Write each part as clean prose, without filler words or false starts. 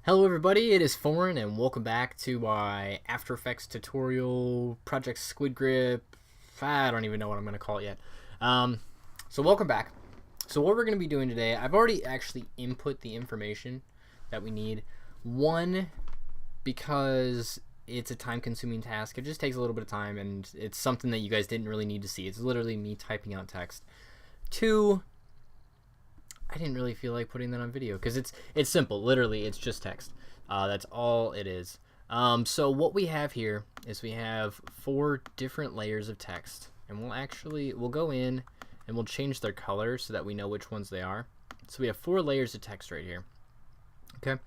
Hello everybody, it is Foreign and welcome back to my After Effects tutorial project SquidGrip. I don't even know what I'm going to call it yet. So welcome back. So what we're going to be doing today, I've already actually input the information that we need. One, because it's a time-consuming task. It just takes a little bit of time and it's something that you guys didn't really need to see. It's literally me typing out text. Two, I didn't really feel like putting that on video because it's simple. Literally, it's just text. That's all it is. So what we have here is we have 4 different layers of text, and we'll go in and we'll change their color so that we know which ones they are. So we have 4 layers of text right here. Okay.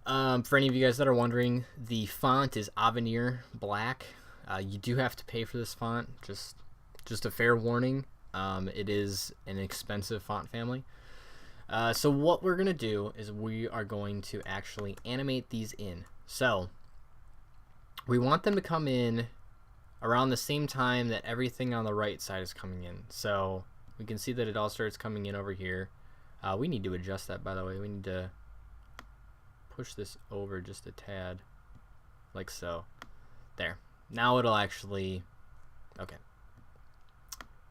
For any of you guys that are wondering, the font is Avenir Black. You do have to pay for this font. Just a fair warning. It is an expensive font family. So what we're going to do is we are going to actually animate these in. So we want them to come in around the same time that everything on the right side is coming in. So we can see that it all starts coming in over here. We need to adjust that, by the way. We need to push this over just a tad, like so. There. Now it'll actually... Okay.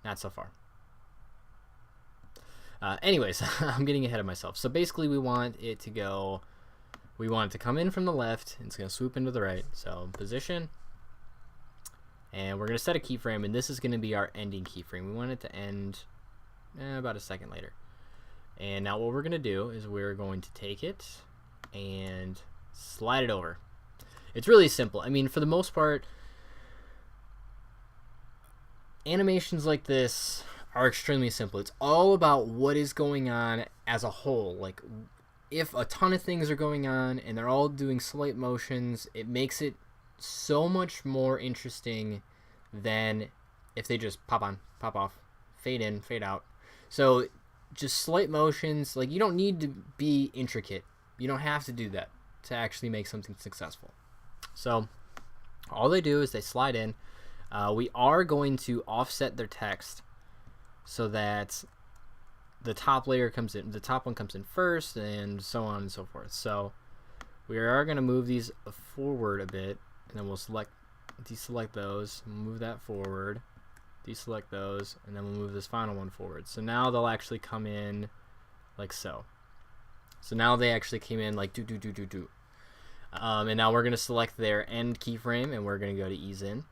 Not so far. Anyways, I'm getting ahead of myself. So basically we want it to come in from the left, and it's going to swoop into the right. So position, and we're going to set a keyframe, and this is going to be our ending keyframe. We want it to end about a second later. And now what we're going to do is we're going to take it and slide it over. It's really simple. I mean, for the most part, animations like this are extremely simple. It's all about what is going on as a whole. Like, if a ton of things are going on and they're all doing slight motions, it makes it so much more interesting than if they just pop on, pop off, fade in, fade out. So just slight motions, like, you don't need to be intricate. You don't have to do that to actually make something successful. So all they do is they slide in. We are going to offset their text so that the top layer comes in, the top one comes in first, and so on and so forth. So we are going to move these forward a bit, and then we'll deselect those, move that forward, deselect those, and then we'll move this final one forward. So now they'll actually come in like so. So now they actually came in like do. And now we're going to select their end keyframe, and we're going to go to ease in.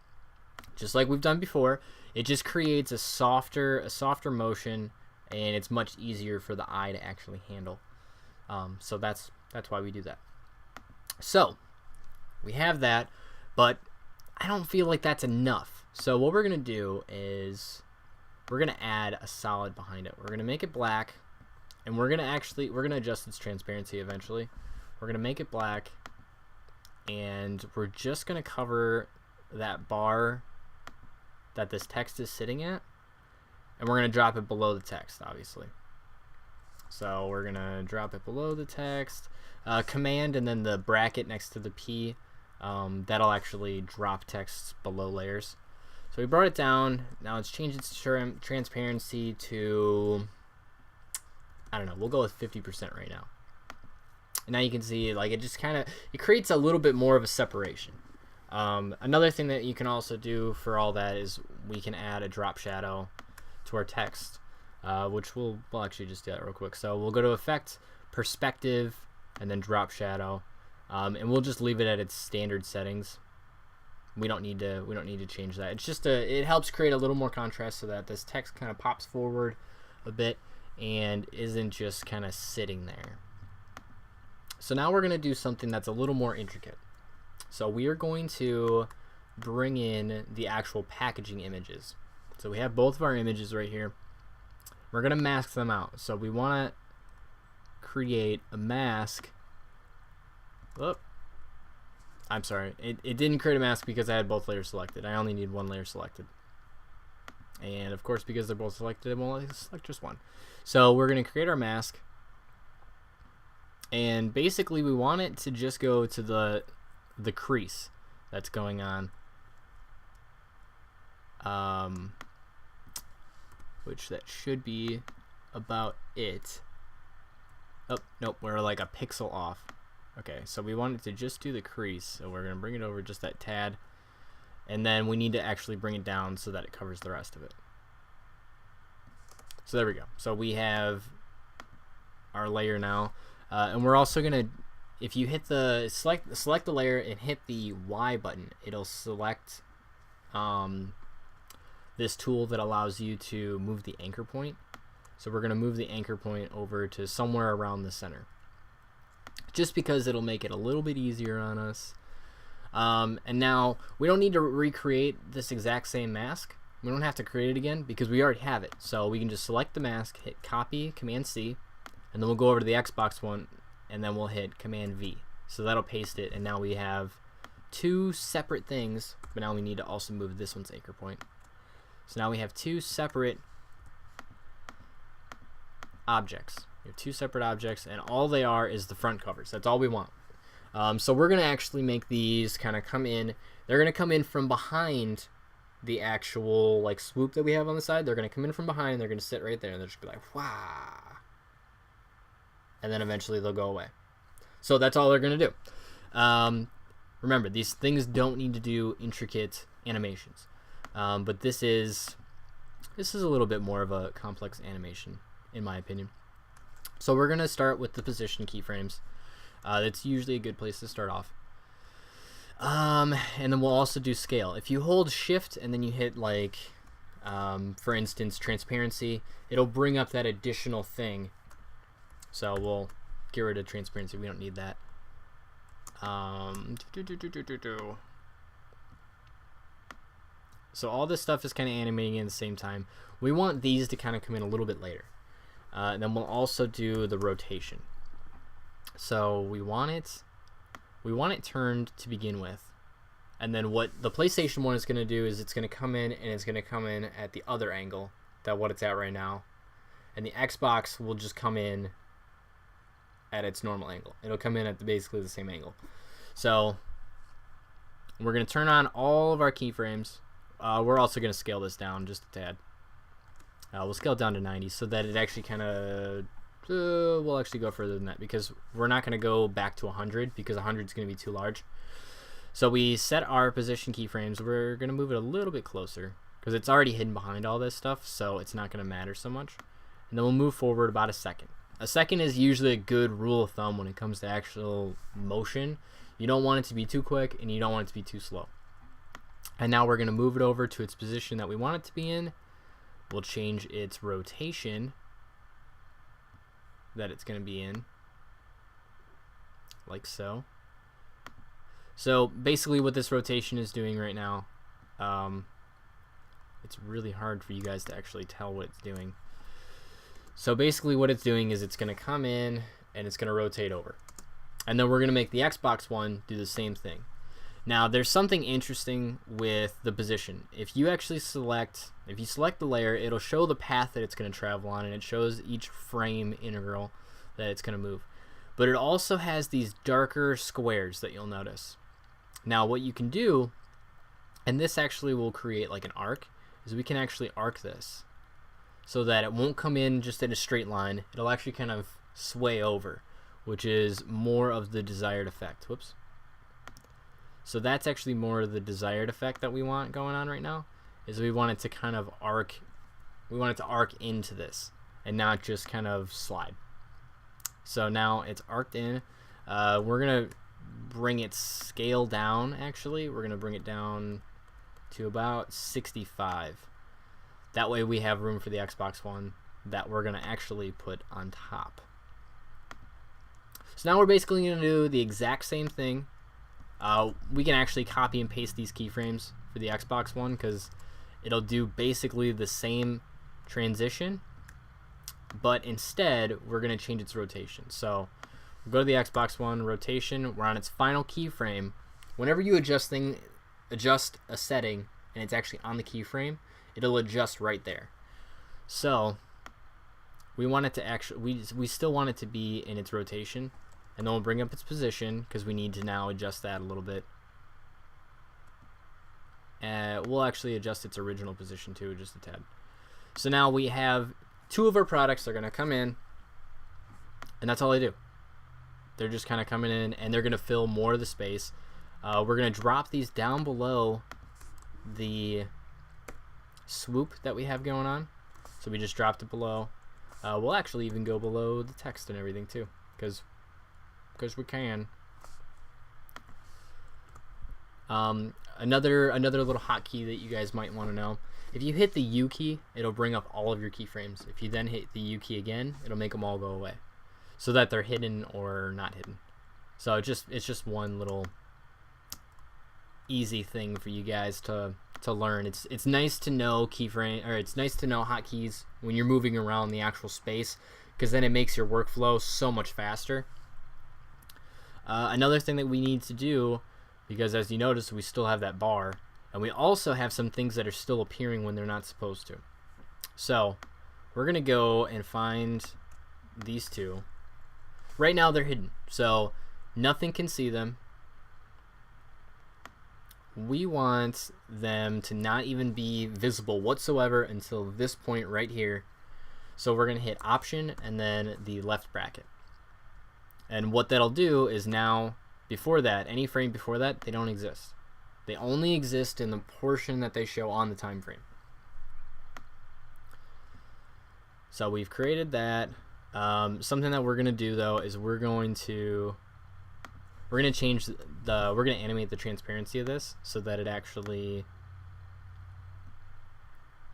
Just like we've done before, it just creates a softer motion, and it's much easier for the eye to actually handle. So that's why we do that. So we have that, but I don't feel like that's enough. So what we're gonna do is we're gonna add a solid behind it. We're gonna make it black, and we're gonna adjust its transparency eventually. We're gonna make it black, and we're just gonna cover that bar that this text is sitting at, and we're going to drop it below the text, obviously. So we're going to drop it below the text, command, and then the bracket next to the P, that'll actually drop text below layers. So we brought it down. Now let's change its transparency to, I don't know, we'll go with 50% right now. And now you can see, like, it just kind of, it creates a little bit more of a separation. Another thing that you can also do for all that is we can add a drop shadow to our text, which we'll actually just do that real quick. So we'll go to Effect, Perspective, and then Drop Shadow, and we'll just leave it at its standard settings. We don't need to change that. It's just it helps create a little more contrast so that this text kind of pops forward a bit and isn't just kind of sitting there. So now we're going to do something that's a little more intricate. So we are going to bring in the actual packaging images. So we have both of our images right here. We're going to mask them out. So we want to create a mask. Oh, I'm sorry. It didn't create a mask because I had both layers selected. I only need one layer selected. And of course, because they're both selected, we'll select just one. So we're going to create our mask. And basically, we want it to just go to the crease that's going on, which that should be about it. Oh, nope, we're like a pixel off. Okay, so we want it to just do the crease, so we're going to bring it over just that tad, and then we need to actually bring it down so that it covers the rest of it. So there we go. So we have our layer now, and we're also going to, if you hit the select the layer and hit the Y button, it'll select this tool that allows you to move the anchor point. So we're going to move the anchor point over to somewhere around the center, just because it'll make it a little bit easier on us. And now we don't need to recreate this exact same mask. We don't have to create it again because we already have it. So we can just select the mask, hit copy, Command C, and then we'll go over to the Xbox one, and then we'll hit Command V. So that'll paste it, and now we have two separate things, but now we need to also move this one's anchor point. So now we have two separate objects. We have two separate objects, and all they are is the front covers. That's all we want. So we're going to actually make these kind of come in. They're going to come in from behind the actual like swoop that we have on the side. They're going to come in from behind. They're going to sit right there, and they're just going to be like, wow. And then eventually they'll go away. So that's all they're going to do. Remember, these things don't need to do intricate animations. But this is a little bit more of a complex animation, in my opinion. So we're going to start with the position keyframes. That's usually a good place to start off. And then we'll also do scale. If you hold shift and then you hit like, for instance, transparency, it'll bring up that additional thing. So we'll get rid of transparency. We don't need that. So all this stuff is kind of animating at the same time. We want these to kind of come in a little bit later. And then we'll also do the rotation. So we want it turned to begin with. And then what the PlayStation one is going to do is it's going to come in, and it's going to come in at the other angle that what it's at right now. And the Xbox will just come in at its normal angle. It'll come in at basically the same angle. So we're going to turn on all of our keyframes. We're also going to scale this down just a tad. We'll scale it down to 90 so that it actually kind of we'll actually go further than that, because we're not going to go back to 100 because 100 is going to be too large. So we set our position keyframes. We're going to move it a little bit closer because it's already hidden behind all this stuff, so it's not going to matter so much. And then we'll move forward about a second. A second is usually a good rule of thumb when it comes to actual motion. You don't want it to be too quick, and you don't want it to be too slow. And now we're going to move it over to its position that we want it to be in. We'll change its rotation that it's going to be in, like so. So basically what this rotation is doing right now, it's really hard for you guys to actually tell what it's doing. So basically what it's doing is it's going to come in and it's going to rotate over. And then we're going to make the Xbox One do the same thing. Now there's something interesting with the position. If you select the layer, it'll show the path that it's going to travel on, and it shows each frame integral that it's going to move. But it also has these darker squares that you'll notice. Now what you can do, and this actually will create like an arc, is we can actually arc this so that it won't come in just in a straight line. It'll actually kind of sway over, which is more of the desired effect. Whoops. So that's actually more of the desired effect that we want going on right now, is we want it to kind of arc, we want it to arc into this and not just kind of slide. So now it's arced in. We're going to bring its scale down, actually. We're going to bring it down to about 65. That way we have room for the Xbox One that we're going to actually put on top. So now we're basically going to do the exact same thing. We can actually copy and paste these keyframes for the Xbox One because it'll do basically the same transition, but instead we're going to change its rotation. So we'll go to the Xbox One, rotation, we're on its final keyframe. Whenever you adjust a setting and it's actually on the keyframe, it'll adjust right there. So we want it to actually, we still want it to be in its rotation. And then we'll bring up its position because we need to now adjust that a little bit. We'll actually adjust its original position too, just a tad. So now we have two of our products. They're going to come in, and that's all they do. They're just kind of coming in, and they're going to fill more of the space. We're going to drop these down below the swoop that we have going on. So we just dropped it below. We'll actually even go below the text and everything too, because we can. Another little hotkey that you guys might want to know. If you hit the U key, it'll bring up all of your keyframes. If you then hit the U key again, it'll make them all go away, so that they're hidden or not hidden. So it's just one little easy thing for you guys to learn. It's nice to know keyframe, or it's nice to know hotkeys when you're moving around the actual space, because then it makes your workflow so much faster. Another thing that we need to do, because as you notice, we still have that bar, and we also have some things that are still appearing when they're not supposed to. So we're gonna go and find these two. Right now they're hidden, so nothing can see them. We want them to not even be visible whatsoever until this point right here. So we're gonna hit Option and then the left bracket. And what that'll do is now, before that, any frame before that, they don't exist. They only exist in the portion that they show on the time frame. So we've created that. Something that we're gonna do though is we're gonna animate the transparency of this so that it actually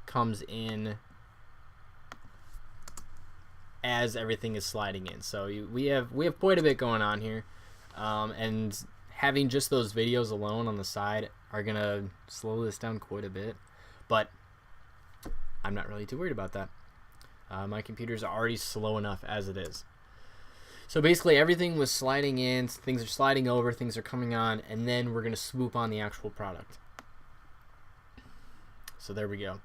comes in as everything is sliding in. So we have quite a bit going on here, and having just those videos alone on the side are gonna slow this down quite a bit, but I'm not really too worried about that. My computer's already slow enough as it is. So basically everything was sliding in, things are sliding over, things are coming on, and then we're gonna swoop on the actual product. So there we go.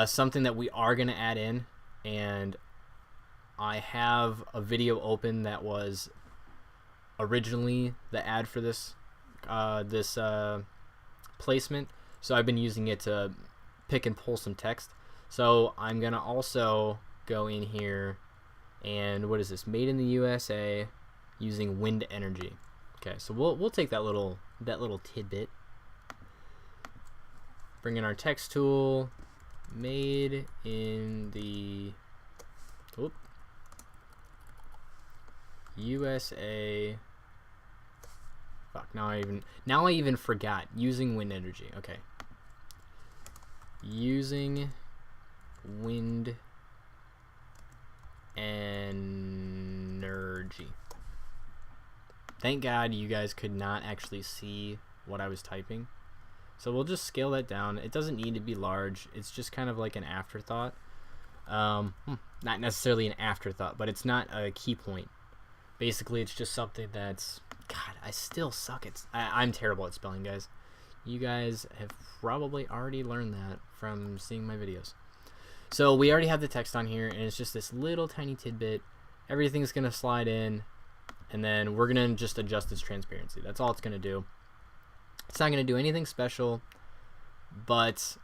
Something that we are gonna add in, and I have a video open that was originally the ad for this placement, so I've been using it to pick and pull some text. So I'm gonna also go in here, and what is this? Made in the USA using wind energy. Okay, so we'll take that little tidbit. Bring in our text tool. Made in the USA. Fuck, now I even forgot. Using wind energy. Okay. Using wind energy. Thank God you guys could not actually see what I was typing. So we'll just scale that down. It doesn't need to be large. It's just kind of like an afterthought. Not necessarily an afterthought, but it's not a key point. Basically, it's just something that's... God, I still suck at... I'm terrible at spelling, guys. You guys have probably already learned that from seeing my videos. So we already have the text on here, and it's just this little tiny tidbit. Everything's going to slide in, and then we're going to just adjust its transparency. That's all it's going to do. It's not going to do anything special, but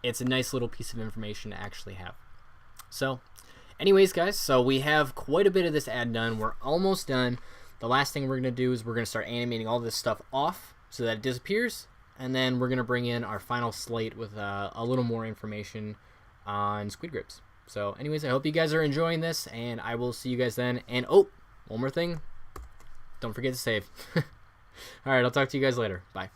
it's a nice little piece of information to actually have. So anyways, guys, so we have quite a bit of this ad done. We're almost done. The last thing we're going to do is we're going to start animating all this stuff off so that it disappears, and then we're going to bring in our final slate with a little more information on SquidGrips. So anyways, I hope you guys are enjoying this, and I will see you guys then. And oh, one more thing, don't forget to save. Alright, I'll talk to you guys later. Bye.